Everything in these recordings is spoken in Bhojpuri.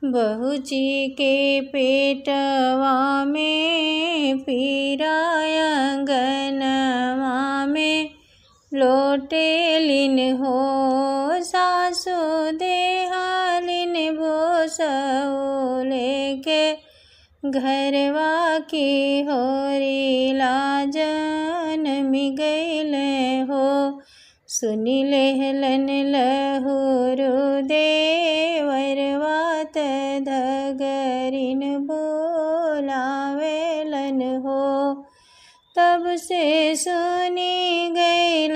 बहुजी के पेटवा में पीराय अंगनवा में लोटेलिन हो सासु देहालिन भोसऊ लेके घरवा की होरी लाजन मिगैल हो सुनी लेहलन लहुरु देवरवा धगरिन बोलावेलन हो तब से सुनी गैल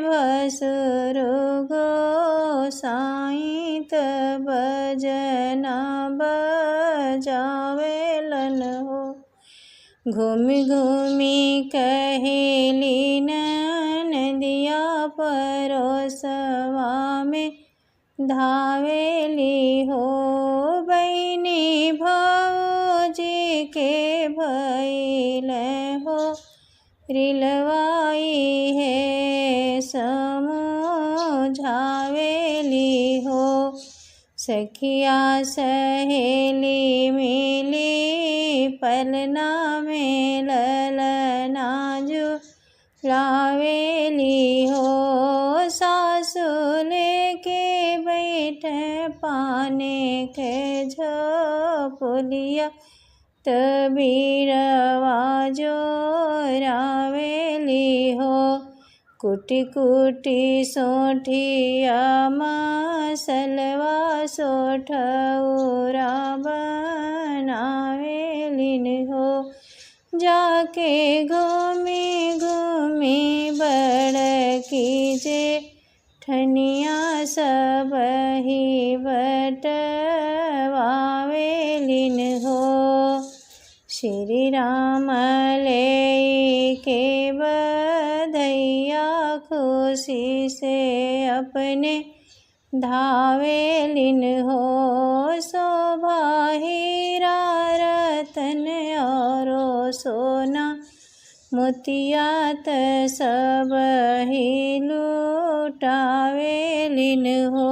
भसुरु गोसाई तब भजना बजावेलन हो घूमि घूमि कहेली नदिया परोसवा में धावेली हो बहिनी भौजी के भइल हो रिलवाई है समझावेली हो सखिया सहेली मिली पलना में ललना झुलावेली हो सासु लेके बैठ पाने के झोपुलिया तबीरवा जोरावेली हो कुटी कुटी सोठिया मसलवा सोठौरा बनावेलिन हो जाके घूमी घूमी बड़की जे ठनिया सब ही बटवावेलिन हो श्री राम ले के बधैया खुशी से अपने धावेलिन हो शोभा हीरा रतन और सोना मोतिया त सब ही लुटावेलिन हो।